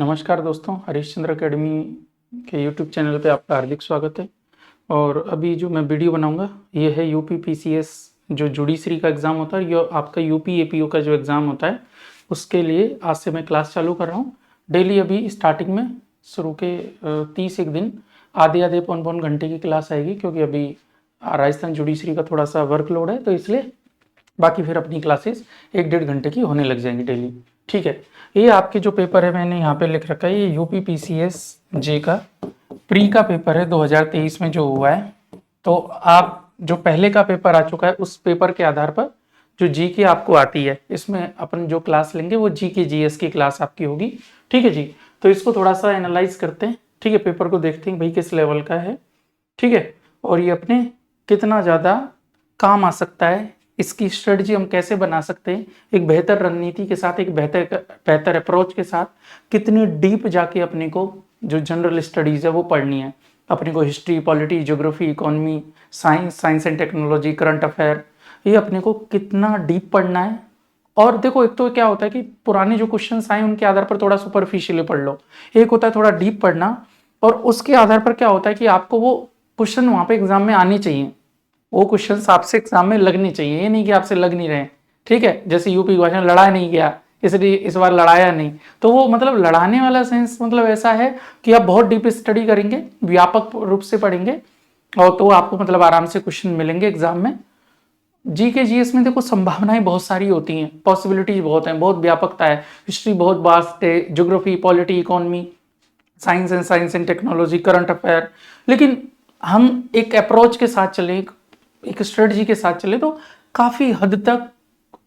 नमस्कार दोस्तों, हरीशचंद्र अकेडमी के यूट्यूब चैनल पे आपका हार्दिक स्वागत है। और अभी जो मैं वीडियो बनाऊंगा ये है यूपी पीसीएस जो जुडिशरी का एग्ज़ाम होता है, ये आपका यूपी एपीओ का जो एग्ज़ाम होता है उसके लिए आज से मैं क्लास चालू कर रहा हूँ। डेली अभी स्टार्टिंग में शुरू के 30 एक दिन आधे आधे पौन पौन घंटे की क्लास आएगी, क्योंकि अभी राजस्थान जुडिशरी का थोड़ा सा वर्कलोड है, तो इसलिए बाकी फिर अपनी क्लासेस 1-1.5 घंटे की होने लग जाएंगी डेली। ठीक है, ये आपके जो पेपर है मैंने यहाँ पे लिख रखा है, ये यूपी पीसीएस जे का प्री का पेपर है 2023 में जो हुआ है। तो आप जो पहले का पेपर आ चुका है उस पेपर के आधार पर जो जी के आपको आती है, इसमें अपन जो क्लास लेंगे वो जी के जीएस की क्लास आपकी होगी। ठीक है जी, तो इसको थोड़ा सा एनालाइज करते हैं। ठीक है, पेपर को देखते हैं भाई किस लेवल का है। ठीक है, और ये अपने कितना ज़्यादा काम आ सकता है, इसकी स्ट्रेटजी हम कैसे बना सकते हैं, एक बेहतर रणनीति के साथ, एक बेहतर अप्रोच के साथ कितनी डीप जाके अपने को जो जनरल स्टडीज़ है वो पढ़नी है। अपने को history, polity, geography, economy, science and technology, current affair, ये अपने को कितना डीप पढ़ना है। और देखो, एक तो क्या होता है कि पुराने जो क्वेश्चंस आए उनके आधार पर थोड़ा सुपरफिशियली पढ़ लो, एक होता है थोड़ा डीप पढ़ना। और उसके आधार पर क्या होता है कि आपको वो क्वेश्चन वहाँ पे एग्जाम में आने चाहिए, वो क्वेश्चंस आपसे एग्जाम में लगने चाहिए, ये नहीं कि आपसे लग नहीं रहे। ठीक है, जैसे यूपी क्वेश्चन लड़ाया नहीं गया इसलिए इस बार लड़ाया नहीं, तो वो मतलब लड़ाने वाला सेंस मतलब ऐसा है कि आप बहुत डीप स्टडी करेंगे, व्यापक रूप से पढ़ेंगे, और तो आपको मतलब आराम से क्वेश्चन मिलेंगे एग्जाम में। जी के जीएस में देखो संभावनाएं बहुत सारी होती हैं, पॉसिबिलिटीज बहुत हैं, बहुत व्यापकता है, हिस्ट्री बहुत वास्ट है, geography, polity, economy, science and technology, current affair. लेकिन हम एक अप्रोच के साथ चले, एक स्ट्रेटजी के साथ चले तो काफ़ी हद तक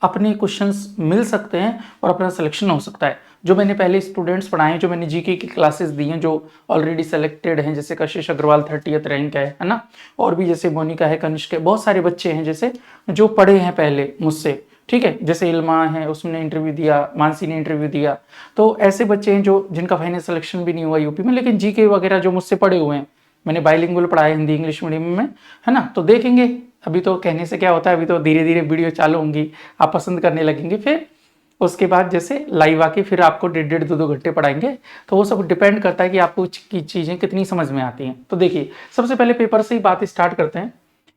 अपने क्वेश्चंस मिल सकते हैं और अपना सिलेक्शन हो सकता है। जो मैंने पहले स्टूडेंट्स पढ़ाए, जो मैंने जीके की क्लासेस दी हैं, जो ऑलरेडी सेलेक्टेड हैं, जैसे कशिश अग्रवाल 30th रैंक है ना, और भी जैसे मोनिका है, कनिष्क है, बहुत सारे बच्चे हैं जैसे जो पढ़े हैं पहले मुझसे। ठीक है, जैसे इल्मा है, उसने इंटरव्यू दिया, मानसी ने इंटरव्यू दिया। तो ऐसे बच्चे हैं जो जिनका फाइनल सिलेक्शन भी नहीं हुआ यूपी में, लेकिन जीके वगैरह जो मुझसे पढ़े हुए हैं, मैंने बाइलिंगुअल पढ़ाया हिंदी इंग्लिश मीडियम में, है ना। तो देखेंगे, अभी तो कहने से क्या होता है, अभी तो धीरे धीरे वीडियो चालू होंगी, आप पसंद करने लगेंगे, फिर उसके बाद जैसे लाइव आके फिर आपको 1.5-2 घंटे पढ़ाएंगे। तो वो सब डिपेंड करता है कि आपको की चीज़ें कितनी समझ में आती हैं। तो देखिए, सबसे पहले पेपर से ही बात स्टार्ट करते हैं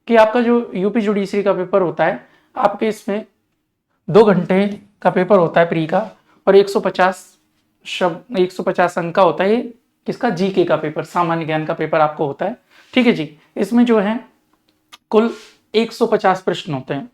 कि आपका जो यूपी जुडिशरी का पेपर होता है, आपके इसमें 2 घंटे का पेपर होता है प्री का, और 150 अंक का होता है ये किसका, जीके का पेपर, सामान्य ज्ञान का पेपर आपको होता है। ठीक है जी, इसमें जो है कुल 150 प्रश्न होते हैं।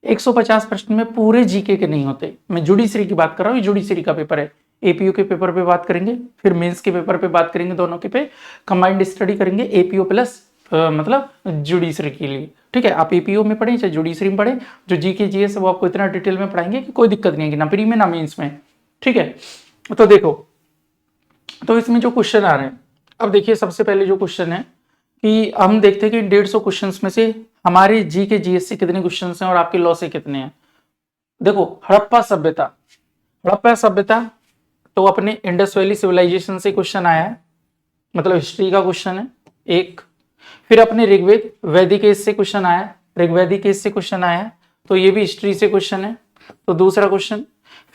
150 प्रश्न में पूरे जीके के नहीं होते, मैं जुडिशरी की बात कर रहा हूँ, ये जुडिशरी का पेपर है। एपीओ के पेपर पे बात करेंगे, फिर मेंस के पेपर पे बात करेंगे, दोनों के पे कंबाइंड स्टडी करेंगे, एपीओ प्लस मतलब जुडिशरी के लिए। ठीक है, आप एपीओ में पढ़ें चाहे जुडिशरी में पढ़ें, जो जीके जीएस वो आपको इतना डिटेल में पढ़ाएंगे कि कोई दिक्कत नहीं है, ना प्री में ना मेंस में। ठीक है, तो देखो, तो इसमें जो क्वेश्चन आ रहे हैं, अब देखिए सबसे पहले जो क्वेश्चन है कि हम देखते हैं कि 150 क्वेश्चंस में से हमारे जी के जीएस से कितने क्वेश्चंस हैं और आपके लॉ से कितने हैं। देखो, हड़प्पा सभ्यता तो अपने इंडस वैली सिविलाइजेशन से क्वेश्चन आया है, मतलब हिस्ट्री का क्वेश्चन है एक। फिर अपने ऋग्वेद वैदिक एज से क्वेश्चन आया, ऋग्वैदिक एज से क्वेश्चन आया, तो ये भी हिस्ट्री से क्वेश्चन है, तो दूसरा क्वेश्चन।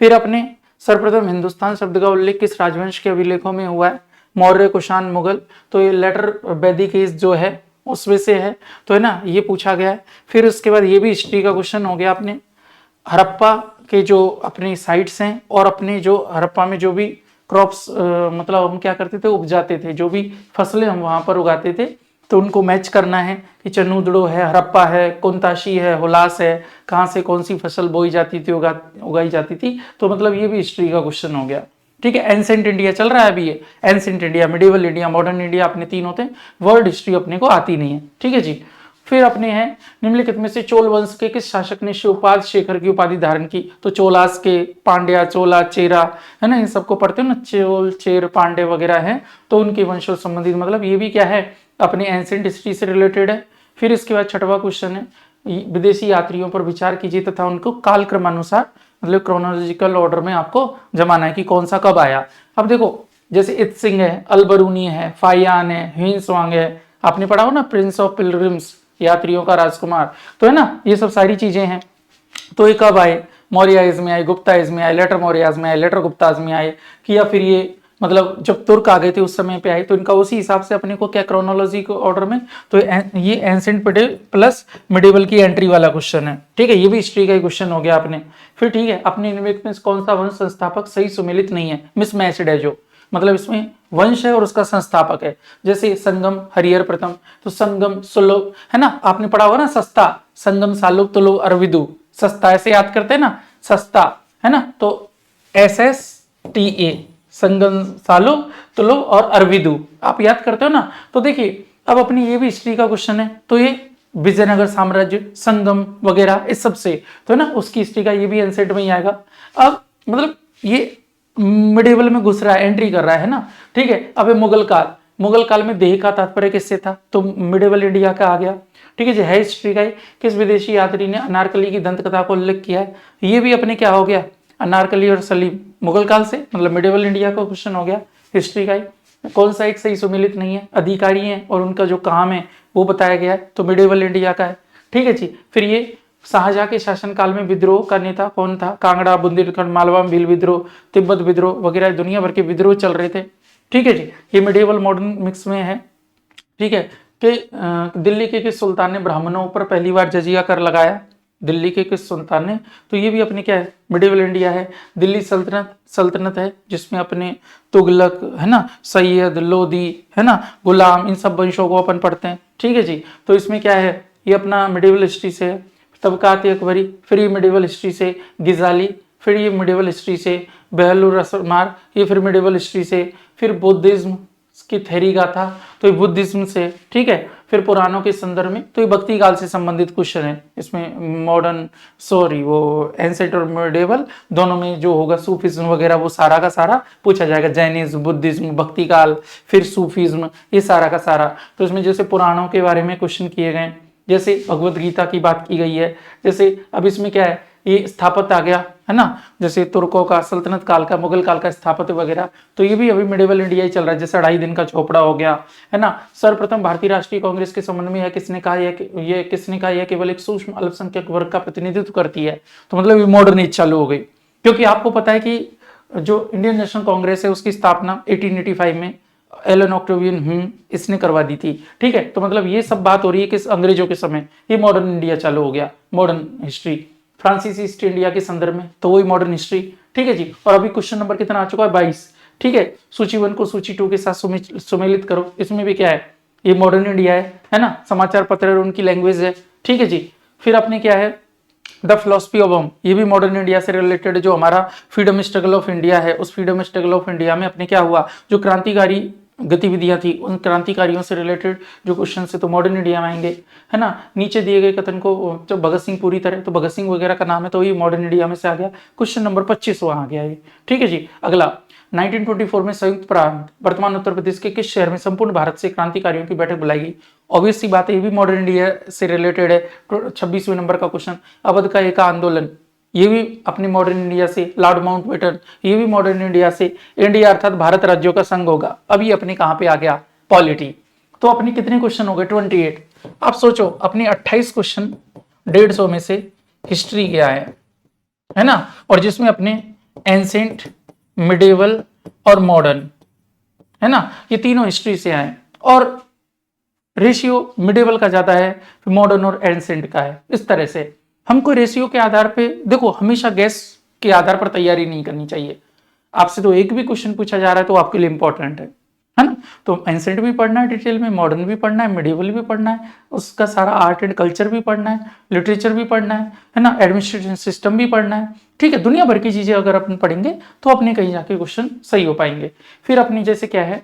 फिर अपने सर्वप्रथम हिंदुस्तान शब्द का उल्लेख किस राजवंश के अभिलेखों में हुआ है, मौर्य, कुषाण, मुगल, तो ये लेटर वैदिक एज जो है उसमें से है, तो है ना, ये पूछा गया है। फिर उसके बाद ये भी हिस्ट्री का क्वेश्चन हो गया। अपने हड़प्पा के जो अपने साइट्स हैं और अपने जो हड़प्पा में जो भी क्रॉप्स मतलब हम क्या करते थे, उपजाते थे, जो भी फसलें हम वहां पर उगाते थे, तो उनको मैच करना है कि चन्नूदड़ो है, हड़प्पा है, कोंताशी है, हुलास है, कहाँ से कौन सी फसल बोई जाती थी, उगाई जाती थी, तो मतलब ये भी हिस्ट्री का क्वेश्चन हो गया। ठीक है, एंसेंट इंडिया चल रहा है अभी, ये ancient India, medieval India, modern India, अपने 3 होते हैं। वर्ल्ड हिस्ट्री अपने को आती नहीं है। ठीक है जी, फिर अपने हैं निम्नलिखित में से चोल वंश के किस शासक ने शिवपाल शेखर की उपाधि धारण की, तो चोलास के, पांड्या, चोला, चेरा, है ना, इन सबको पढ़ते हो ना, चोल, चेर, पांडे वगैरह हैं, तो उनके वंशों से संबंधित, मतलब ये भी क्या है, अपने एंसेंट हिस्ट्री से रिलेटेड है। फिर इसके बाद 6वां क्वेश्चन है, विदेशी यात्रियों पर विचार कीजिए तथा उनको कालक्रमानुसार मतलब क्रोनोलॉजिकल ऑर्डर में आपको जमाना है कि कौन सा कब आया। अब देखो, जैसे इत सिंह है, अलबरूनी है, फायान है, ह्विंसवांग है, आपने पढ़ा हो ना, प्रिंस ऑफ पिलग्रिम्स, यात्रियों का राजकुमार, तो है ना, ये सब सारी चीजें हैं। तो ये कब आए, मौर्य एज में आए, गुप्ता एज में आए, लेटर मौर्याज में आए, लेटर गुप्ताज में आए, कि या फिर ये मतलब जब तुर्क आ गए थे उस समय पे आए, तो इनका उसी हिसाब से अपने को क्या क्रोनोलॉजी को ऑर्डर में, तो ये एंसेंट पीरियड प्लस मिडिवल की एंट्री वाला क्वेश्चन है। ठीक है, ये भी हिस्ट्री का ही क्वेश्चन हो गया अपने। फिर ठीक है, अपने निम्नलिखित में कौन सा वंश संस्थापक सही सुमेलित नहीं है, मिसमैच्ड है जो, मतलब इसमें वंश है और उसका संस्थापक है। जैसे संगम हरिहर प्रथम, तो संगम सुलभ है ना, आपने पढ़ा होगा ना सस्ता, संगम सालोक तुलो अरविदु, सस्ता ऐसे याद करते हैं ना, सस्ता है ना, तो SSTA, संगम सालो तुलो और अरविदु आप याद करते हो ना। तो देखिए अब अपनी ये भी हिस्ट्री का क्वेश्चन है, तो ये विजयनगर साम्राज्य, संगम वगैरह इस सब से, तो ना उसकी हिस्ट्री का ये भी एंसेट में ही आएगा। अब मतलब ये मिडिवल में घुस रहा है, एंट्री कर रहा है ना। ठीक है, अब मुगल काल, मुगल काल में देह का तात्पर्य किससे था, तो मिडिवल इंडिया का आ गया। ठीक है जी, है हिस्ट्री का ही। किस विदेशी यात्री ने अनारकली की दंत कथा को उल्लेख किया है, ये भी अपने क्या हो गया, अनारकली और सलीम, मुगल काल से, मतलब मिडिवल इंडिया का क्वेश्चन हो गया हिस्ट्री का ही। कौन सा एक सही सुमेलित नहीं है, अधिकारी हैं और उनका जो काम है वो बताया गया है, तो मिडिवल इंडिया का है। ठीक है जी, फिर ये शाहजहां के शासनकाल में विद्रोह का नेता कौन था, कांगड़ा, बुंदेलखंड, मालवा, भील विद्रोह, तिब्बत विद्रोह वगैरह दुनिया भर के विद्रोह चल रहे थे। ठीक है जी, ये मिडिवल मॉडर्न मिक्स में है। ठीक है, कि दिल्ली के किस सुल्तान ने ब्राह्मणों पर पहली बार जजिया कर लगाया, दिल्ली के किस सुल्तान ने, तो ये भी अपने क्या है, मिडिवल इंडिया है। दिल्ली सल्तनत है जिसमें अपने तुगलक है ना, सैयद, लोदी है ना, गुलाम, इन सब वंशों को अपन पढ़ते हैं। ठीक है जी, तो इसमें क्या है, ये अपना मिडिवल हिस्ट्री से है। तबकात अकबरी, फिर ये मिडिवल हिस्ट्री से गिजाली, फिर ये मिडिवल हिस्ट्री से बहलुर रसमार, ये फिर मिडिवल हिस्ट्री से, फिर बुद्धिज्म की थेरी गाथा, तो ये बुद्धिज्म से। ठीक है, फिर पुराणों के संदर्भ में, तो ये भक्ति काल से संबंधित क्वेश्चन है इसमें, मॉडर्न सॉरी वो एंसेंट और मिडिवल दोनों में जो होगा, सूफिज्म वगैरह वो सारा का सारा पूछा जाएगा, जैनिज्म, बुद्धिज्म, भक्ति काल, फिर सूफिज्म, ये सारा का सारा। तो इसमें जैसे पुराणों के बारे में क्वेश्चन किए गए, जैसे भगवत गीता की बात की गई है, जैसे अब इसमें क्या है, ये स्थापत्य आ गया है ना, जैसे तुर्कों का, सल्तनत काल का, मुगल काल का स्थापत्य वगैरह, तो ये भी अभी मिडिवल इंडिया ही चल रहा है। जैसे 2.5 दिन का चोपड़ा हो गया है ना। सर्वप्रथम भारतीय राष्ट्रीय कांग्रेस के संबंध में यह किसने कहा, ये किसने कहा, यह केवल एक सूक्ष्म अल्पसंख्यक वर्ग का प्रतिनिधित्व करती है, तो मतलब ये मॉडर्न एज चालू हो गई। क्योंकि आपको पता है कि जो इंडियन नेशनल कांग्रेस है उसकी स्थापना 1885 में एलन ऑक्टेवियन इसने करवा दी थी। ठीक है, तो मतलब ये सब बात हो रही है किस, अंग्रेजों के समय, ये मॉडर्न इंडिया चालू हो गया, मॉडर्न हिस्ट्री। फ्रांसीसी ईस्ट इंडिया के संदर्भ में, तो वही मॉडर्न हिस्ट्री। ठीक है जी, और अभी क्वेश्चन नंबर कितना आ चुका है, 22। ठीक है, सूची 1 को सूची 2 के साथ सुमेलित करो। इसमें भी क्या है, ये मॉडर्न इंडिया है ना, समाचार पत्र और उनकी लैंग्वेज है। ठीक है जी, फिर अपने क्या है, द फिलोसफी ऑफ होम, ये भी मॉडर्न इंडिया से रिलेटेड, जो हमारा फ्रीडम स्ट्रगल ऑफ इंडिया है, उस फ्रीडम स्ट्रगल ऑफ इंडिया में अपने क्या हुआ, जो क्रांतिकारी गतिविधियां थी, उन क्रांतिकारियों से रिलेटेड जो क्वेश्चन है, तो मॉडर्न इंडिया में आएंगे है ना। नीचे दिए गए कथन को जब भगत सिंह पूरी तरह, तो भगत सिंह वगैरह का नाम है, तो ये मॉडर्न इंडिया में से आ गया। क्वेश्चन नंबर 25 वहां आ गया ये। ठीक है जी, अगला 1924 में संयुक्त प्रांत वर्तमान उत्तर प्रदेश के किस शहर में संपूर्ण भारत से क्रांतिकारियों की बैठक बुलाई गई। ऑब्वियस सी बात है, ये भी मॉडर्न इंडिया से रिलेटेड है। 26वें नंबर का क्वेश्चन, अवध का एक आंदोलन, ये भी अपने मॉडर्न इंडिया से। लॉर्ड माउंटबेटन, ये भी मॉडर्न इंडिया से। इंडिया अर्थात भारत राज्यों का संघ होगा, अभी अपने कहां पे आ गया, पॉलिटी। तो अपने कितने क्वेश्चन हो गए, 28। आप सोचो अपने 28 क्वेश्चन 150 में से हिस्ट्री के आए है ना, और जिसमें अपने एंसेंट, मिडिवल और मॉडर्न है ना, ये तीनों हिस्ट्री से आए, और रेशियो मिडिवल का ज्यादा है, मॉडर्न और एंसेंट का है। इस तरह से हमको रेशियो के आधार पे, देखो हमेशा गैस के आधार पर तैयारी नहीं करनी चाहिए। आपसे तो एक भी क्वेश्चन पूछा जा रहा है तो आपके लिए इंपॉर्टेंट है ना। तो एंसेंट भी पढ़ना है डिटेल में, मॉडर्न भी पढ़ना है, मिडिवल भी पढ़ना है, उसका सारा आर्ट एंड कल्चर भी पढ़ना है, लिटरेचर भी पढ़ना है ना, एडमिनिस्ट्रेशन सिस्टम भी पढ़ना है। ठीक है, दुनिया भर की चीजें अगर अपन पढ़ेंगे तो अपने कहीं जाके क्वेश्चन सही हो पाएंगे। फिर अपनी जैसे क्या है,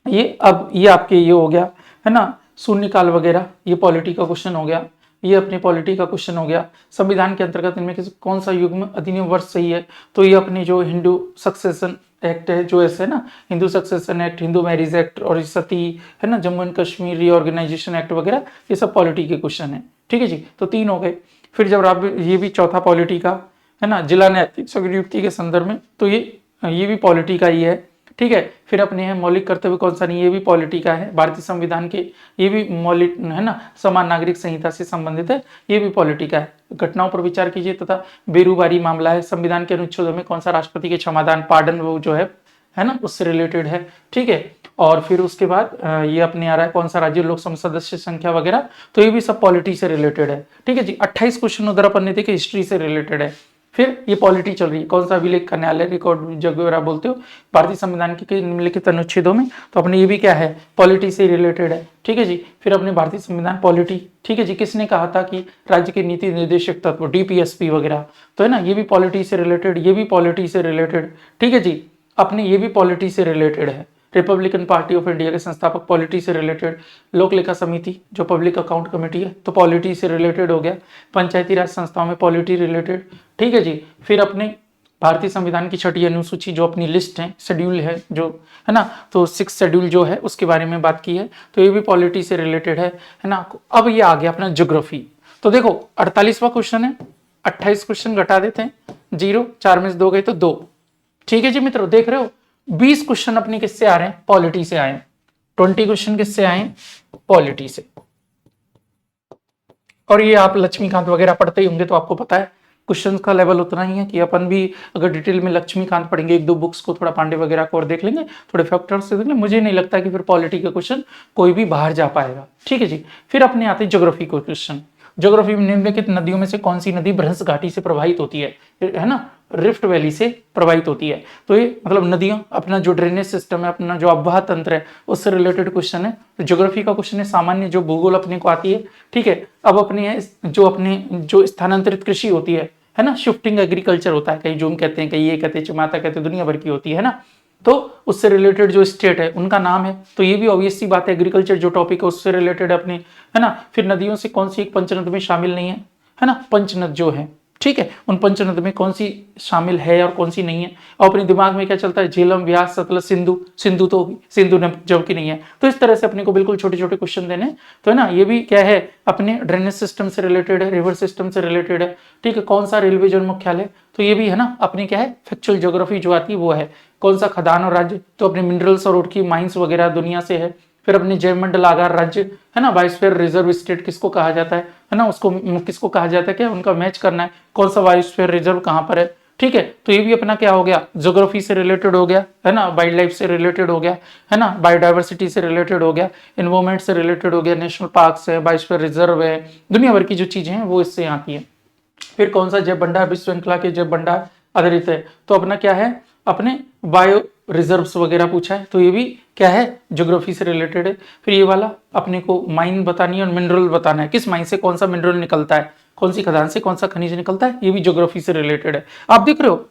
ये अब ये आपके ये हो गया है ना, शून्यकाल वगैरह, ये पॉलिटी का क्वेश्चन हो गया, ये अपने पॉलिटी का क्वेश्चन हो गया। संविधान के अंतर्गत इनमें कौन सा युग्म अधिनियम वर्ष सही है, तो ये अपने जो हिंदू सक्सेशन एक्ट है, जो ऐसे है ना, Hindu succession act, Hindu marriage act, और सती है ना, Jammu and Kashmir reorganisation act वगैरह, ये सब पॉलिटी के क्वेश्चन है। ठीक है जी, तो 3 हो गए। फिर जब आप ये भी चौथा पॉलिटी का है ना, जिला न्यायाधीश नियुक्ति के संदर्भ में, तो ये भी पॉलिटी का ही है। ठीक है, फिर अपने हैं मौलिक कर्तव्य कौन सा नहीं, ये भी पॉलिटी का है। भारतीय संविधान के ये भी मौलिक है ना, समान नागरिक संहिता से संबंधित है, ये भी पॉलिटी का है। घटनाओं पर विचार कीजिए तथा बेरोजगारी मामला है। संविधान के अनुच्छेदों में कौन सा राष्ट्रपति के क्षमादान, पार्डन वो जो है है ना, उससे रिलेटेड है, ठीक है। और फिर उसके बाद ये अपने आ रहा है कौन सा राज्य, लोकसभा सदस्य संख्या वगैरह, तो ये भी सब पॉलिटी से रिलेटेड है, ठीक है जी। 28 क्वेश्चन उधर अपन ने देखे हिस्ट्री से रिलेटेड है। फिर ये पॉलिटी चल रही है, कौन सा अभिलेख का न्यायालय रिकॉर्ड जब वगैरह बोलते हो भारतीय संविधान के निम्नलिखित अनुच्छेदों में, तो अपने ये भी क्या है, पॉलिटी से रिलेटेड है, ठीक है जी। फिर अपने भारतीय संविधान पॉलिटी, ठीक है जी, किसने कहा था कि राज्य के नीति निर्देशक तत्व डीपीएसपी वगैरह, तो है ना, ये भी पॉलिटी से रिलेटेड, ये भी पॉलिटी से रिलेटेड, ठीक है जी। अपने ये भी पॉलिटी से रिलेटेड है। रिपब्लिकन पार्टी ऑफ इंडिया के संस्थापक पॉलिटी से रिलेटेड, लोक लेखा समिति जो पब्लिक अकाउंट कमेटी है तो पॉलिटी से रिलेटेड हो गया, पंचायती राज संस्थाओं में पॉलिटी रिलेटेड, ठीक है जी। फिर अपने भारतीय संविधान की छठी अनुसूची जो अपनी लिस्ट है, शेड्यूल है जो, है ना, तो 6 शेड्यूल जो है उसके बारे में बात की है, तो ये भी पॉलिटी से रिलेटेड है ना। अब ये आ गया अपना ज्योग्राफी। तो देखो 48वां क्वेश्चन है, 28 क्वेश्चन घटा देते हैं, 0 4 में से 2 गए तो 2, ठीक है जी मित्रों। देख रहे हो 20 क्वेश्चन अपनी किससे आ रहे हैं, पॉलिटी से आए, 20 क्वेश्चन किससे आए, पॉलिटी से। और ये आप लक्ष्मीकांत वगैरह पढ़ते ही होंगे तो आपको पता है क्वेश्चंस का लेवल उतना ही है कि अपन भी अगर डिटेल में लक्ष्मीकांत पढ़ेंगे, 1-2 बुक्स को थोड़ा पांडे वगैरह को और देख लेंगे, थोड़े फैक्टर्स से देख लेंगे, मुझे नहीं लगता कि फिर पॉलिटी का क्वेश्चन कोई भी बाहर जा पाएगा, ठीक है जी। फिर अपने आते हैं ज्योग्राफी को क्वेश्चन। ज्योग्राफी में निम्नलिखित नदियों में से कौन सी नदी भ्रंश घाटी से प्रभावित होती है ना, रिफ्ट वैली से प्रभावित होती है। तो ये मतलब नदियां, अपना जो ड्रेनेज सिस्टम है, अपना जो अववाह तंत्र है, उससे रिलेटेड क्वेश्चन है। तो ज्योग्राफी का क्वेश्चन है सामान्य जो भूगोल अपने को आती है, ठीक है। अब अपने है जो स्थानांतरित कृषि होती है ना, शिफ्टिंग एग्रीकल्चर होता है, कहीं जूम कहते हैं, कहीं ये कहते हैं, चमाता कहते हैं, दुनिया भर की होती है ना, तो उससे रिलेटेड जो स्टेट है उनका नाम है, तो ये भी ऑब्वियस सी बात है, एग्रीकल्चर जो टॉपिक है उससे रिलेटेड है अपनी, है ना। फिर नदियों से कौन सी एक पंचनद में शामिल नहीं है ना, पंचनद जो है, ठीक है, उन पंचनद में कौन सी शामिल है और कौन सी नहीं है। और अपने दिमाग में क्या चलता है, झेलम, व्यास, सतलज, सिंधु, सिंधु तो होगी, सिंधु जबकि नहीं है। तो इस तरह से अपने को बिल्कुल छोटे छोटे क्वेश्चन देने, तो है ना, ये भी क्या है, अपने ड्रेनेज सिस्टम से रिलेटेड है, रिवर सिस्टम से रिलेटेड है, ठीक है। कौन सा रेलवे जोन मुख्यालय, तो ये भी है ना, अपनी क्या है, फैक्चुअल ज्योग्राफी जो आती है वो है। कौन सा खदान और राज्य, तो अपने मिनरल्स और उनकी माइंस वगैरह दुनिया से है। फिर अपने जैवमंडल आगार राज्य, है ना, बायोस्फीयर रिजर्व स्टेट किसको कहा जाता है ना, उसको किसको कहा जाता है, क्या उनका मैच करना है, कौन सा बायोस्फीयर रिजर्व कहाँ पर है, ठीक है। तो ये भी अपना क्या हो गया, ज्योग्राफी से रिलेटेड हो गया, है ना, वाइल्ड लाइफ से रिलेटेड हो गया, है ना, बायोडाइवर्सिटी से रिलेटेड हो गया, एनवायरमेंट से रिलेटेड हो गया, नेशनल पार्क है, बायोस्फीयर रिजर्व है, दुनिया भर की जो चीजें हैं वो इससे आती है। फिर कौन सा जैव भंडार विश्व श्रृंखला के जैव भंडार आधारित है, तो अपना क्या है, अपने बायो रिजर्व्स वगैरह पूछा है, तो ये भी क्या है, ज्योग्राफी से रिलेटेड है। फिर ये वाला अपने को माइन बतानी है और मिनरल बताना है, किस माइन से कौन सा मिनरल निकलता है, कौन सी खदान से कौन सा खनिज निकलता है, ये भी ज्योग्राफी से रिलेटेड है। आप देख रहे हो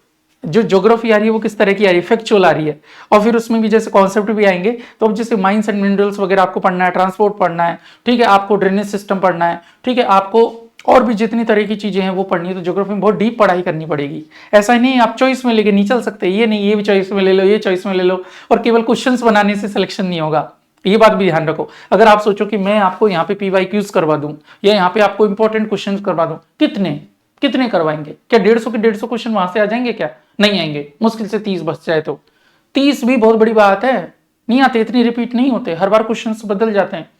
जो ज्योग्राफी आ रही है वो किस तरह की आ रही है, फैक्चुअल आ रही है। और फिर उसमें भी जैसे कॉन्सेप्ट भी आएंगे, तो अब जैसे माइंस एंड मिनरल्स वगैरह आपको पढ़ना है, ट्रांसपोर्ट पढ़ना है, ठीक है, आपको ड्रेनेज सिस्टम पढ़ना है, ठीक है, आपको और भी जितनी तरह की चीजें हैं वो पढ़नी है। तो ज्योग्राफी में बहुत डीप पढ़ाई करनी पड़ेगी। ऐसा ही नहीं आप चॉइस में लेके नहीं चल सकते, ये नहीं ये भी चॉइस में ले लो, ये चॉइस में ले लो, और केवल क्वेश्चंस बनाने से सिलेक्शन नहीं होगा, ये बात भी ध्यान रखो। अगर आप सोचो कि मैं आपको यहाँ पे PYQs करवा दूं या यहाँ पे आपको इंपॉर्टेंट क्वेश्चन करवा दूं, कितने कितने करवाएंगे, क्या 150 के 150 क्वेश्चन वहां से आ जाएंगे, क्या नहीं आएंगे, मुश्किल से 30 बच जाए तो 30 भी बहुत बड़ी बात है, नहीं आते, इतनी रिपीट नहीं होते, हर बार क्वेश्चन बदल जाते हैं।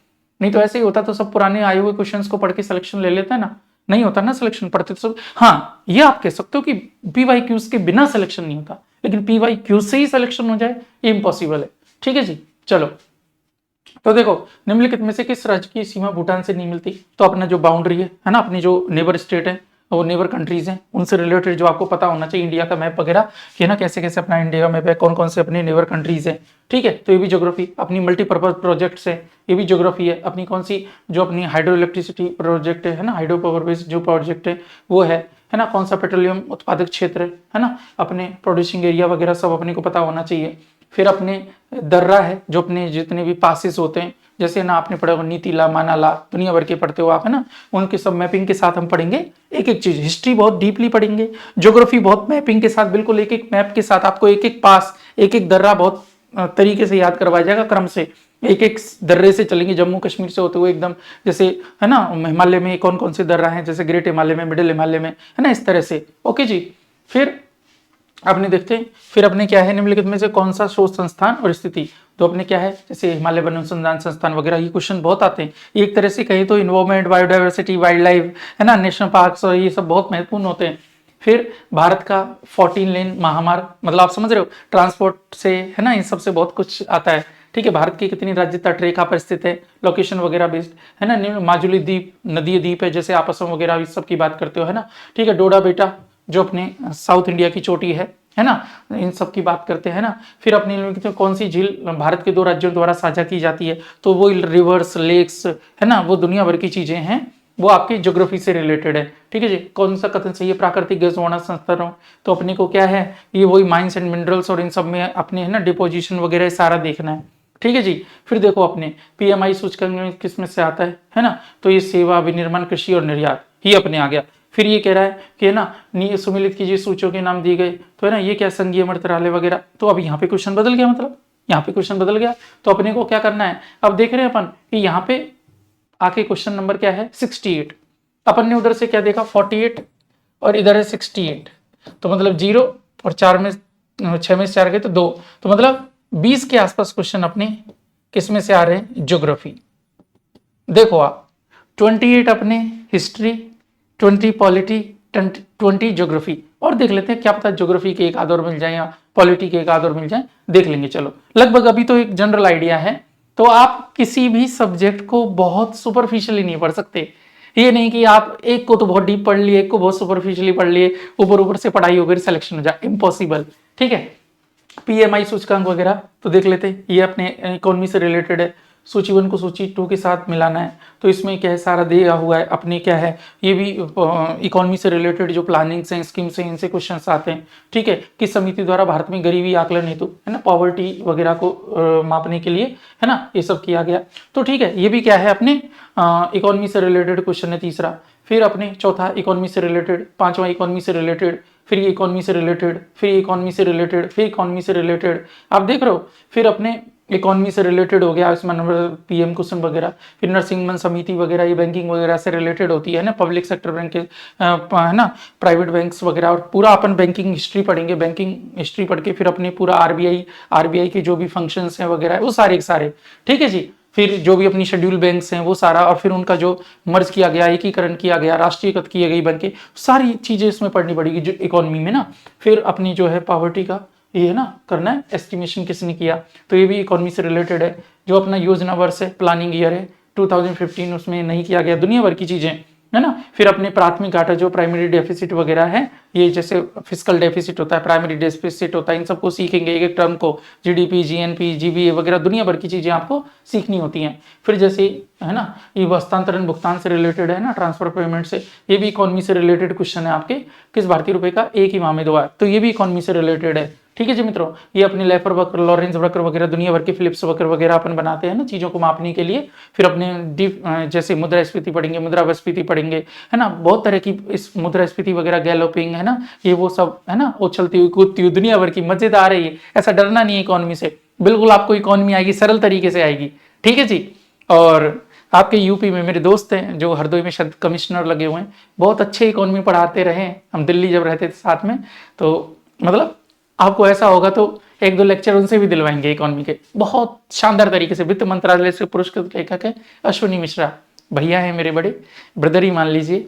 नहीं तो ऐसे ही होता तो सब पुराने आए हुए क्वेश्चंस को पढ़ के सिलेक्शन ले लेता है ना, नहीं होता ना सिलेक्शन, पढ़ते तो सब। हाँ ये आप कह सकते हो कि PYQs के बिना सिलेक्शन नहीं होता, लेकिन PYQ से ही सिलेक्शन हो जाए ये इम्पॉसिबल है, ठीक है जी। चलो तो देखो निम्नलिखित में से किस राज्य की सीमा भूटान से नहीं मिलती, तो अपना जो बाउंड्री है ना, अपनी जो नेबर स्टेट है, वो नेबर कंट्रीज हैं, उनसे रिलेटेड जो आपको पता होना चाहिए, इंडिया का मैप वगैरह कि ना कैसे कैसे अपना इंडिया का मैप है, कौन कौन से अपने नेबर कंट्रीज हैं, ठीक है। तो ये भी ज्योग्राफी, अपनी मल्टीपर्पज प्रोजेक्ट्स है, ये भी ज्योग्राफी है। अपनी कौन सी जो अपनी हाइड्रो इलेक्ट्रिसिटी प्रोजेक्ट है ना, हाइड्रो पावर बेस्ड जो प्रोजेक्ट है वो है ना, कौन सा पेट्रोलियम उत्पादक क्षेत्र है ना, अपने प्रोड्यूसिंग एरिया वगैरह सब अपने को पता होना चाहिए। फिर अपने दर्रा है, जो अपने जितने भी पासेस होते हैं, जैसे ना आपने पढ़ा होगा नीतीला, मानाला, दुनिया भर के पढ़ते हो आप, है ना, उनके सब मैपिंग के साथ हम पढ़ेंगे एक एक चीज। हिस्ट्री बहुत डीपली पढ़ेंगे, ज्योग्राफी बहुत मैपिंग के साथ, बिल्कुल एक एक मैप के साथ आपको एक एक पास, एक एक दर्रा बहुत तरीके से याद करवाया जाएगा, क्रम से एक एक दर्रे से चलेंगे, जम्मू कश्मीर से होते हुए एकदम, जैसे है ना हिमालय में कौन कौन से दर्रा हैं, जैसे ग्रेट हिमालय में, मिडिल हिमालय में, है ना, इस तरह से। ओके जी। फिर अपने देखते हैं, फिर अपने क्या है, निम्नलिखित में से कौन सा शोध संस्थान और स्थिति, तो अपने क्या है, जैसे हिमालय वन अनुसंधान संस्थान वगैरह, ये क्वेश्चन बहुत आते हैं। एक तरह से कहें तो इन्वायरमेंट, बायोडाइवर्सिटी, वाइल्ड लाइफ, है ना, नेशनल पार्क्स और ये सब बहुत महत्वपूर्ण होते हैं। फिर भारत का 14 लेन महामार्ग, मतलब आप समझ रहे हो ट्रांसपोर्ट से, है ना, इन सबसे बहुत कुछ आता है। ठीक है, भारत की कितनी राज्य तटरेखा पर स्थित है, लोकेशन वगैरह बेस्ड, है ना, माजुली द्वीप, नदी द्वीप है जैसे आप असम वगैरह इस सब की बात करते हो, है ना। ठीक है, डोडा बेटा जो अपने साउथ इंडिया की चोटी है ना, इन सब की बात करते हैं ना। फिर अपनी कौन सी झील भारत के 2 राज्यों द्वारा साझा की जाती है, तो वो रिवर्स, लेक्स, है ना, वो दुनिया भर की चीजें हैं, वो आपकी ज्योग्राफी से रिलेटेड है। ठीक है जी, कौन सा कथन सही है, प्राकृतिक गैस वर्णन संस्करण, तो अपने को क्या है, ये वही माइंस एंड मिनरल्स और इन सब में अपने, है ना, डिपोजिशन वगैरह सारा देखना है। ठीक है जी, फिर देखो अपने पीएमआई सूचकांक किस में से आता है ना, तो ये सेवा, विनिर्माण, कृषि और निर्यात ही अपने आ गया। फिर ये कह रहा है कि, है ना, सुमिलित कीजिए सूचों के नाम दिए गए, तो है ना, ये क्या संघीय मंत्रालय वगैरह, तो अब यहाँ पे क्वेश्चन बदल गया, मतलब यहाँ पे क्वेश्चन बदल गया। तो अपने को क्या करना है, अब देख रहे हैं अपन कि यहाँ पे आके क्वेश्चन नंबर क्या है 68, अपन ने उधर से क्या देखा 48 और इधर है 68, तो मतलब 0 और 4 में 6 में से 4 गए तो 2, तो मतलब 20 के आसपास क्वेश्चन अपने किस में से आ रहे हैं, ज्योग्राफी। देखो आप 28 अपने हिस्ट्री, 20 पॉलिटी, 20 ज्योग्राफी, और देख लेते हैं क्या पता ज्योग्राफी के एक आध और मिल जाए या पॉलिटी के एक आध और मिल जाए, देख लेंगे। चलो लगभग अभी तो एक जनरल आइडिया है, तो आप किसी भी सब्जेक्ट को बहुत सुपरफिशियली नहीं पढ़ सकते। ये नहीं कि आप एक को तो बहुत डीप पढ़ लिए, एक को बहुत सुपरफिशियली पढ़ लिए, ऊपर ऊपर से पढ़ाई हो गई सिलेक्शन हो जाए, इम्पॉसिबल। ठीक है, पीएमआई सूचकांक वगैरह तो देख लेते हैं, ये अपने इकोनॉमी से रिलेटेड है। सूची 1 को सूची 2 के साथ मिलाना है, तो इसमें क्या है, सारा दिया हुआ है अपने, क्या है, ये भी इकोनॉमी से रिलेटेड जो प्लानिंग्स हैं, स्कीम्स हैं, इनसे क्वेश्चंस आते हैं। ठीक है, किस समिति द्वारा भारत में गरीबी आकलन हेतु, है ना, पॉवर्टी वगैरह को मापने के लिए, है ना, ये सब किया गया। तो ठीक है, ये भी क्या है अपने इकोनॉमी से रिलेटेड क्वेश्चन है तीसरा। फिर अपने चौथा इकोनॉमी से रिलेटेड, पांचवा इकोनॉमी से रिलेटेड, फिर ये इकोनॉमी से रिलेटेड, फिर इकोनॉमी से रिलेटेड, फिर इकोनॉमी से रिलेटेड, आप देख रहे हो। फिर अपने इकोनॉमी से रिलेटेड हो गया, इसमें नंबर पीएम क्वेश्चन वगैरह। फिर नरसिंहमन समिति वगैरह, ये बैंकिंग वगैरह से रिलेटेड होती है ना, पब्लिक सेक्टर बैंक है ना, प्राइवेट बैंक्स वगैरह, और पूरा अपन बैंकिंग हिस्ट्री पढ़ेंगे। बैंकिंग हिस्ट्री पढ़ के फिर अपने पूरा आरबीआई के जो भी फंक्शंस हैं वगैरह वो सारे के सारे। ठीक है जी, फिर जो भी अपनी शेड्यूल बैंक्स हैं वो सारा, और फिर उनका जो मर्ज किया गया, एकीकरण किया गया, राष्ट्रीयकृत किए गई बैंक, सारी चीजें इसमें पढ़नी पड़ेगी जो इकोनॉमी में ना। फिर अपनी जो है पॉवर्टी का ये है ना करना है, एस्टिमेशन किसने किया, तो ये भी इकोनॉमी से रिलेटेड है। जो अपना योजना वर्ष है, प्लानिंग ईयर है 2015, उसमें नहीं किया गया, दुनिया भर की चीजें, है ना। फिर अपने प्राथमिक घाटा जो प्राइमरी डेफिसिट वगैरह है, ये जैसे फिस्कल डेफिसिट होता है, प्राइमरी डेफिसिट होता है, इन सबको सीखेंगे एक एक टर्म को, जीडीपी, जीएनपी, जीबीए वगैरह दुनिया भर की चीजें आपको सीखनी होती हैं। फिर जैसे, है ना, ये हस्तांतरण भुगतान से रिलेटेड है ना, ट्रांसफर पेमेंट से, ये भी इकोनॉमी से रिलेटेड क्वेश्चन है आपके, किस भारतीय रुपए का एक ही माह में 2 बार, तो ये भी इकोनॉमी से रिलेटेड है। ठीक है जी मित्रों, ये अपने लेफर वक्र, लॉरेंस वक्र वगैरह, दुनिया भर के फिलिप्स वक्र वगैरह अपन बनाते हैं ना चीजों को मापने के लिए। फिर अपने जैसे मुद्रास्फीति पढ़ेंगे, मुद्रास्फीति पढ़ेंगे, है ना, बहुत तरह की इस मुद्रास्फीति वगैरह, गैलोपिंग, है ना, ये वो सब, है ना, उछलती हुई कूदती हुई दुनिया भर की, मजेदार है ये, ऐसा डरना नहीं है इकोनॉमी से, बिल्कुल आपको इकोनॉमी आएगी, सरल तरीके से आएगी। ठीक है जी, और आपके यूपी में मेरे दोस्त हैं जो हरदोई में शायद कमिश्नर लगे हुए हैं, बहुत अच्छे इकोनॉमी पढ़ाते रहे, हम दिल्ली जब रहते थे साथ में, तो मतलब आपको ऐसा होगा तो 1-2 लेक्चर उनसे भी दिलवाएंगे इकोनॉमी के, बहुत शानदार तरीके से। वित्त मंत्रालय से पुरस्कृत लेखक है अश्विनी मिश्रा, भैया है मेरे बड़े ब्रदर ही मान लीजिए,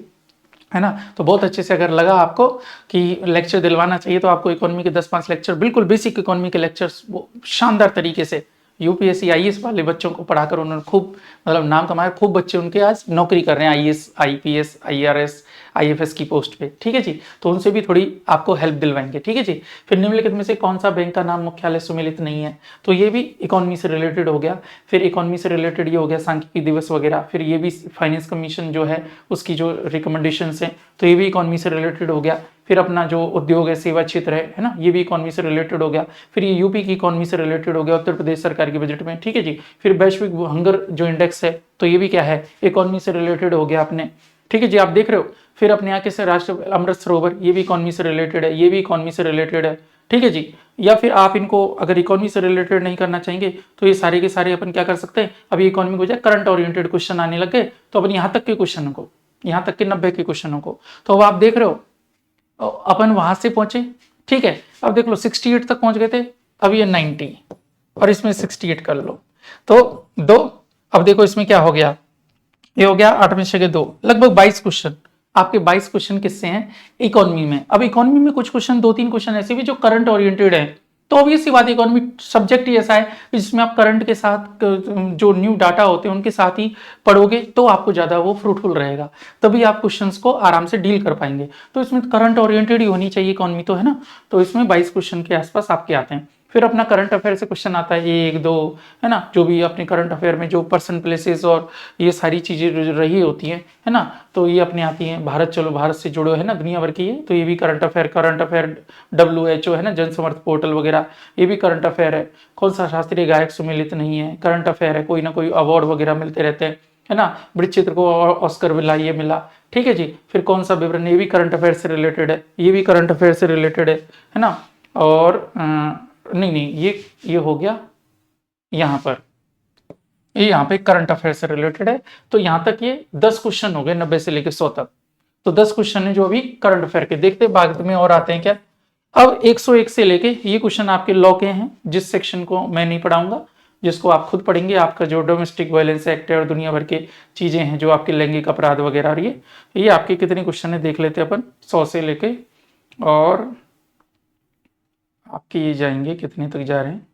है ना। तो बहुत अच्छे से अगर लगा आपको कि लेक्चर दिलवाना चाहिए, तो आपको इकोनॉमी के 10-5 लेक्चर, बिल्कुल बेसिक इकोनॉमी के लेक्चर्स वो शानदार तरीके से यूपीएससी आईएएस वाले बच्चों को पढ़ाकर उन्होंने खूब मतलब नाम कमाया, खूब बच्चे उनके आज नौकरी कर रहे हैं, आईएएस, आईपीएस, आईआरएस, आईएफएस की पोस्ट पे। ठीक है जी, तो उनसे भी थोड़ी आपको हेल्प दिलवाएंगे। ठीक है जी। फिर निम्नलिखित में से कौन सा बैंक का नाम मुख्यालय सुमेलित नहीं है, तो ये भी इकोनॉमी से रिलेटेड हो गया। फिर इकोनॉमी से रिलेटेड ये हो गया सांख्यिकी दिवस वगैरह। फिर ये भी फाइनेंस कमीशन जो है उसकी जो रिकमेंडेशंस हैं, तो ये भी इकोनॉमी से रिलेटेड हो गया। फिर अपना जो उद्योग है, सेवा क्षेत्र है ना, ये भी इकोनॉमी से रिलेटेड हो गया। फिर ये यूपी की इकोनॉमी से रिलेटेड हो गया, उत्तर प्रदेश सरकार के बजट में। ठीक है जी। फिर वैश्विक हंगर जो इंडेक्स है, तो ये भी क्या है, इकोनॉमी से रिलेटेड हो गया अपने। ठीक है जी, आप देख रहे हो। फिर अपने यहाँ के से राष्ट्र अमृत सरोवर, ये भी इकोनॉमी से रिलेटेड है, ये भी इकोनॉमी से रिलेटेड है। ठीक है जी। या फिर आप इनको अगर इकोनॉमी से रिलेटेड नहीं करना चाहेंगे, तो ये सारे के सारे अपन क्या कर सकते हैं, अभी इकोनॉमी को जाए करंट ओरिएंटेड क्वेश्चन आने लग गए, तो अपन यहाँ तक के क्वेश्चनों को, यहाँ तक के 90 के क्वेश्चनों को, तो अब आप देख रहे हो अपन वहां से पहुंचे। ठीक है, अब देख लो 68 तक पहुंच गए थे, अब ये 90 और इसमें 68 कर लो तो 2। अब देखो इसमें क्या हो गया, ये हो गया 8 में से 2, लगभग 22 क्वेश्चन आपके 22 क्वेश्चन किससे हैं, इकोनॉमी में। अब इकोनॉमी में कुछ क्वेश्चन, 2-3 क्वेश्चन ऐसे भी जो करंट ओरिएंटेड है, तो ऑब्वियस सी बात, इकोनॉमी सब्जेक्ट ही ऐसा है जिसमें आप करंट के साथ जो न्यू डाटा होते हैं उनके साथ ही पढ़ोगे तो आपको ज्यादा वो फ्रूटफुल रहेगा, तभी आप क्वेश्चंस को आराम से डील कर पाएंगे। तो इसमें करंट ओरिएंटेड ही होनी चाहिए इकोनॉमी, तो है ना। तो इसमें 22 क्वेश्चन के आसपास आपके आते हैं। फिर अपना करंट अफेयर से क्वेश्चन आता है 1-2, है ना, जो भी अपने करंट अफेयर में जो पर्सन, प्लेसेस और ये सारी चीजें रही होती हैं, है ना, तो ये अपने आती हैं। भारत चलो, भारत से जुड़ो, है ना, दुनिया भर की है, तो ये भी करंट अफेयर WHO, है ना, जन समर्थ पोर्टल वगैरह, ये भी करंट अफेयर है। कौन सा शास्त्रीय गायक सुमेलित नहीं है, करंट अफेयर है, कोई ना कोई अवार्ड वगैरह मिलते रहते हैं, है ना, वृत्तचित्र को ऑस्कर मिला, ये मिला, ठीक है जी। फिर कौन सा विवरण, ये भी करंट अफेयर से रिलेटेड है, ये भी करंट अफेयर से रिलेटेड है ना। और नहीं, ये हो गया यहाँ पर, ये यहाँ पे करंट अफेयर से रिलेटेड है। तो यहाँ तक ये 10 क्वेश्चन हो गए 90 से लेकर 100 तक। तो 10 क्वेश्चन है जो अभी करंट अफेयर के, देखते बाद में और आते हैं क्या। अब 101 से लेके ये क्वेश्चन आपके लॉ के हैं, जिस सेक्शन को मैं नहीं पढ़ाऊंगा, जिसको आप खुद पढ़ेंगे। आपका जो डोमेस्टिक वायलेंस एक्ट है और दुनिया भर के चीजें हैं जो आपके लैंगिक अपराध वगैरह, और ये आपके कितने क्वेश्चन है देख लेते हैं अपन, 100 से लेके, और आपके ये जाएंगे कितने तक जा रहे हैं।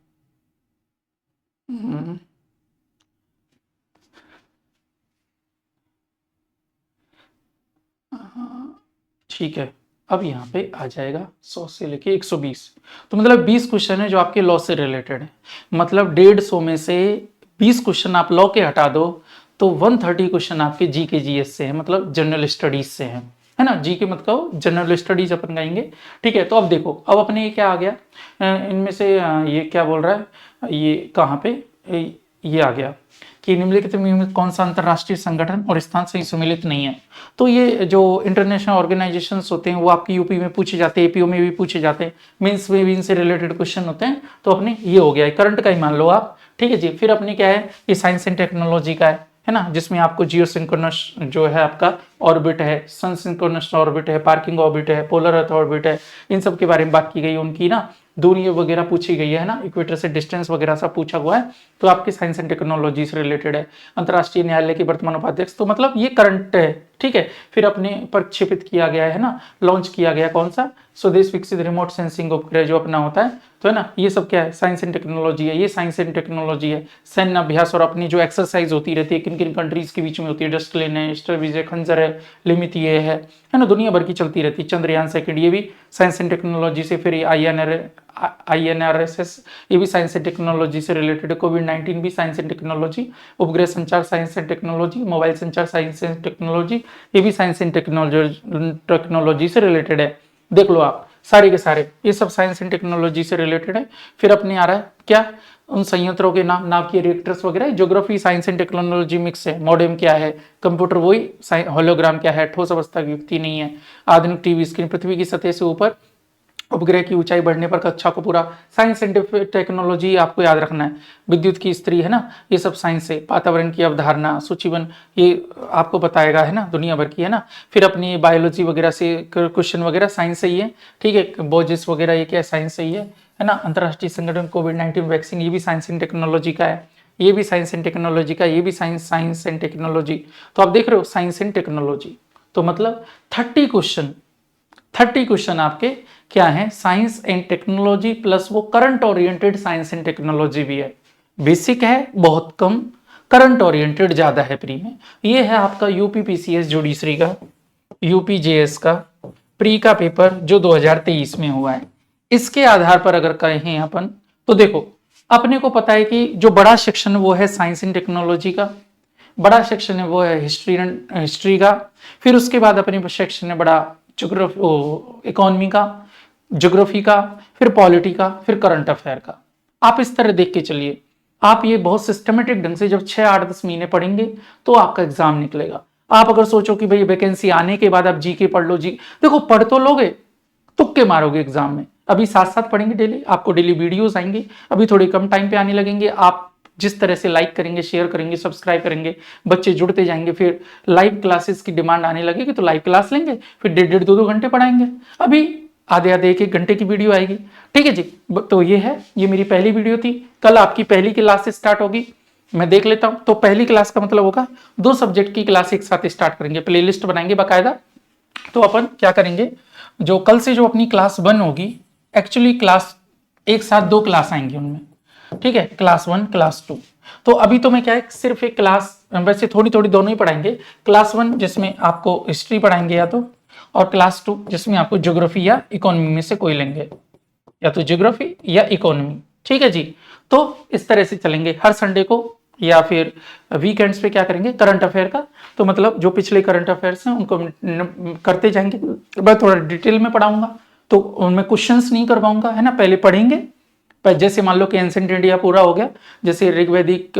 ठीक है, अब यहाँ पे आ जाएगा 100 से लेके 120, तो मतलब 20 क्वेश्चन है जो आपके लॉ से रिलेटेड है। मतलब 150 में से 20 क्वेश्चन आप लॉ के हटा दो तो 130 क्वेश्चन आपके GK GS से है, मतलब जनरल स्टडीज से है ना। GK मत कहो, जनरल स्टडीज अपन कहेंगे, ठीक है। तो अब देखो, अब अपने ये क्या आ गया, इनमें से ये क्या बोल रहा है, ये कहाँ पे, ये आ गया कि निम्नलिखित में कौन सा अंतरराष्ट्रीय संगठन और स्थान से सम्मिलित नहीं है। तो ये जो इंटरनेशनल ऑर्गेनाइजेशंस होते हैं वो आपकी यूपी में पूछे जाते हैं, एपीओ में भी पूछे जाते हैं, मीन्स में भी इनसे रिलेटेड क्वेश्चन होते हैं। तो अपने ये हो गया है, करंट का ही मान लो आप, ठीक है जी। फिर अपने क्या है, ये साइंस एंड टेक्नोलॉजी का है ना, जिसमें आपको जियो सिंक्रोनस जो है आपका ऑर्बिट है, सन सिंक्रोनस ऑर्बिट है, पार्किंग ऑर्बिट है, पोलर अर्थ ऑर्बिट है, इन सब के बारे में बात की गई, उनकी ना दूरी वगैरह पूछी गई है ना, इक्वेटर से डिस्टेंस वगैरह सब पूछा हुआ है। तो आपकी साइंस एंड टेक्नोलॉजी से रिलेटेड है। अंतर्राष्ट्रीय न्यायालय के वर्तमान उपाध्यक्ष, तो मतलब ये करंट है, ठीक है। फिर अपने प्रक्षेपित किया गया है ना, लॉन्च किया गया कौन सा, स्वदेश विकसित रिमोट सेंसिंग उपग्रह जो अपना होता है, तो है ना, ये सब क्या है, साइंस एंड टेक्नोलॉजी है। ये साइंस एंड टेक्नोलॉजी है। सैन्य अभ्यास और अपनी जो एक्सरसाइज होती रहती है किन किन कंट्रीज के बीच में होती है, डस्टलेन है, स्टर विजय खंजर है, लिमित ये है ना, दुनिया भर की चलती रहती है। चंद्रयान सेकंड, ये भी साइंस एंड टेक्नोलॉजी से। फिर INRSS, ये भी साइंस एंड टेक्नोलॉजी से रिलेटेड है। कोविड-19 भी साइंस एंड टेक्नोलॉजी। उपग्रह संचार साइंस एंड टेक्नोलॉजी। मोबाइल संचार साइंस एंड टेक्नोलॉजी, ये भी साइंस एंड टेक्नोलॉजी से रिलेटेड है। देख लो आप, सारे के सारे ये सब साइंस एंड टेक्नोलॉजी से रिलेटेड है। फिर अपने आ रहा है क्या, उन संयंत्रों के नाम के रिएक्टर्स वगैरह। Geography science and technology mix है। मॉडेम क्या है, कंप्यूटर वही, होलोग्राम क्या है, ठोस अवस्था की युक्ति नहीं है। आधुनिक टीवी स्क्रीन, पृथ्वी की सतह से ऊपर उपग्रह की ऊंचाई बढ़ने पर कक्षा को पूरा। साइंस एंड टेक्नोलॉजी आपको याद रखना है। विद्युत की स्त्री, है ना, ये सब साइंस है। वातावरण की अवधारणा, सूचीबन, ये आपको बताएगा, है ना, दुनिया भर की, है ना। फिर अपनी बायोलॉजी वगैरह से क्वेश्चन वगैरह साइंस से ही है, ठीक है। बोजिस वगैरह ये क्या साइंस से ही है ना। अंतर्राष्ट्रीय संगठन कोविड-19 वैक्सीन, ये भी साइंस एंड टेक्नोलॉजी का है। ये भी साइंस एंड टेक्नोलॉजी का, ये भी साइंस एंड टेक्नोलॉजी। तो आप देख रहे हो साइंस एंड टेक्नोलॉजी, तो मतलब 30 क्वेश्चन आपके क्या है, साइंस एंड टेक्नोलॉजी प्लस वो current oriented science and technology भी है। बेसिक है बहुत कम, करंट ओरिएंटेड ज्यादा है प्री में। ये है आपका यूपीपीसीएस जुडिशरी का, यूपीजेएस का प्री का पेपर जो 2023 में हुआ है। इसके आधार पर अगर कहें अपन, तो देखो अपने को पता है कि जो बड़ा सेक्शन वो है साइंस एंड टेक्नोलॉजी का, बड़ा सेक्शन है वो है हिस्ट्री का। फिर उसके बाद अपने सेक्शन है बड़ा इकोनॉमी का, ज्योग्राफी का, फिर पॉलिटी का, फिर करंट अफेयर का। आप इस तरह देख के चलिए, आप ये बहुत सिस्टमेटिक ढंग से जब 6-8-10 महीने पढ़ेंगे तो आपका एग्जाम निकलेगा। आप अगर सोचो कि भाई वैकेंसी आने के बाद आप जीके पढ़ लो, देखो पढ़ तो लोगे, तुक्के मारोगे एग्जाम में। अभी साथ साथ पढ़ेंगे डेली, आपको डेली वीडियोस आएंगे, अभी थोड़े कम टाइम पे आने लगेंगे। आप जिस तरह से लाइक करेंगे, शेयर करेंगे, सब्सक्राइब करेंगे, बच्चे जुड़ते जाएंगे, फिर लाइव क्लासेस की डिमांड आने लगेगी तो लाइव क्लास लेंगे, फिर 1.5 2 घंटे पढ़ाएंगे। अभी आधे 1 घंटे की वीडियो आएगी, ठीक है जी। तो ये है, ये मेरी पहली वीडियो थी। कल आपकी पहली क्लास से स्टार्ट होगी, मैं देख लेता हूं। तो पहली क्लास का मतलब होगा 2 सब्जेक्ट की क्लास एक साथ स्टार्ट करेंगे, प्लेलिस्ट बनाएंगे बाकायदा, तो अपन क्या करेंगे, जो कल से जो अपनी क्लास 1 होगी, एक्चुअली क्लास एक साथ 2 क्लास आएंगी उनमें, ठीक है, क्लास 1 क्लास 2। तो अभी तो मैं क्या है सिर्फ एक क्लास, वैसे थोड़ी थोड़ी दोनों ही पढ़ाएंगे, क्लास 1 जिसमें आपको हिस्ट्री पढ़ाएंगे या तो, और क्लास 2 जिसमें आपको ज्योग्राफी या इकोनॉमी में से कोई लेंगे, या तो ज्योग्राफी या इकोनॉमी, ठीक है जी। तो इस तरह से चलेंगे हर संडे को, या फिर वीकेंड्स पे क्या करेंगे करंट अफेयर का। तो मतलब जो पिछले करंट अफेयर्स हैं उनको करते जाएंगे, मैं थोड़ा डिटेल में पढ़ाऊंगा, तो उनमें क्वेश्चंस नहीं करवाऊंगा, है ना, पहले पढ़ेंगे। पर जैसे मान लो कि एंसेंट इंडिया पूरा हो गया, जैसे ऋग्वैदिक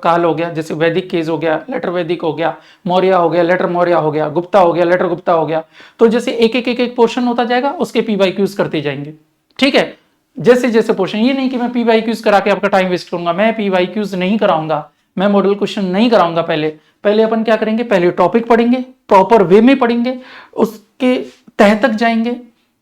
काल हो गया, जैसे वैदिक केज हो गया, लेटर वैदिक हो गया, मौर्य हो गया, लेटर मौर्य हो गया, गुप्ता हो गया, लेटर गुप्ता हो गया, तो जैसे एक एक एक एक पोर्शन होता जाएगा, उसके पीवाईक्यूज करते जाएंगे, ठीक है। जैसे जैसे पोर्शन, ये नहीं कि मैं पीवाईक्यूज करा के आपका टाइम वेस्ट करूंगा, मैं पीवाईक्यूज नहीं कराऊंगा, मैं मॉडल क्वेश्चन नहीं कराऊंगा। पहले पहले अपन क्या करेंगे, पहले टॉपिक पढ़ेंगे, प्रॉपर वे में पढ़ेंगे, उसके तह तक जाएंगे,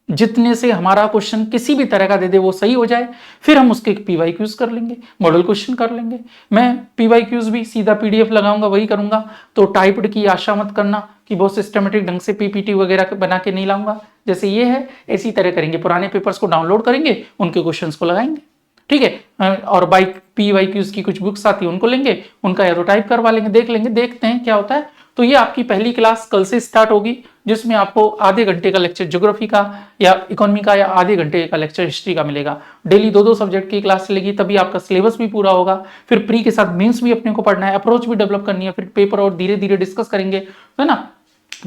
जितने से हमारा क्वेश्चन किसी भी तरह का दे दे वो सही हो जाए, फिर हम उसके पीवाईक्यूज कर लेंगे, मॉडल क्वेश्चन कर लेंगे। मैं पीवाईक्यूज भी सीधा पीडीएफ लगाऊंगा, वही करूंगा, तो टाइप्ड की आशा मत करना कि बहुत सिस्टमेटिक ढंग से पीपीटी वगैरह बना के नहीं लाऊंगा। जैसे ये है इसी तरह करेंगे, पुराने पेपर्स को डाउनलोड करेंगे, उनके क्वेश्चंस को लगाएंगे, ठीक है। और बाइक पीवाईक्यूज की कुछ बुक्स आती है उनको लेंगे, उनका या तो टाइप करवा लेंगे, देख लेंगे, देखते हैं क्या होता है। तो ये आपकी पहली क्लास कल से स्टार्ट होगी, जिसमें आपको आधे घंटे का लेक्चर ज्योग्राफी का या इकोनॉमी का, या आधे घंटे का लेक्चर हिस्ट्री का मिलेगा। डेली 2-2 सब्जेक्ट की क्लास चलेगी, तभी आपका सिलेबस भी पूरा होगा। फिर प्री के साथ मेंस भी अपने को पढ़ना है, अप्रोच भी डेवलप करनी है, फिर पेपर और धीरे धीरे डिस्कस करेंगे, है ना।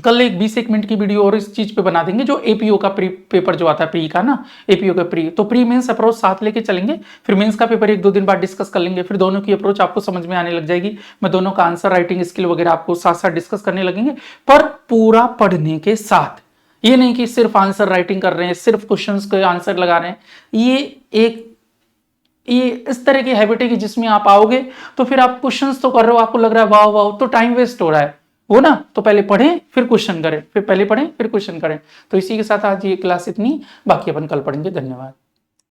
कल एक 20-1 मिनट की वीडियो और इस चीज पे बना देंगे, जो एपीओ का प्री पेपर जो आता है, प्री का ना, एपीओ का प्री, तो प्री मेंस अप्रोच साथ लेके चलेंगे, फिर मेंस का पेपर 1-2 दिन बाद डिस्कस कर लेंगे, फिर दोनों की अप्रोच आपको समझ में आने लग जाएगी। मैं दोनों का आंसर राइटिंग स्किल वगैरह आपको साथ साथ डिस्कस करने लगेंगे, पर पूरा पढ़ने के साथ। ये नहीं कि सिर्फ आंसर राइटिंग कर रहे हैं, सिर्फ क्वेश्चंस के आंसर लगा रहे हैं। ये इस तरह की हैबिट है कि जिसमें आप आओगे तो फिर आप क्वेश्चंस तो कर रहे हो, आपको लग रहा है वाह वाह, तो टाइम वेस्ट हो रहा है वो ना। तो पहले पढ़ें फिर क्वेश्चन करें, फिर पहले पढ़ें फिर क्वेश्चन करें। तो इसी के साथ आज ये क्लास इतनी, बाकी अपन कल पढ़ेंगे। धन्यवाद।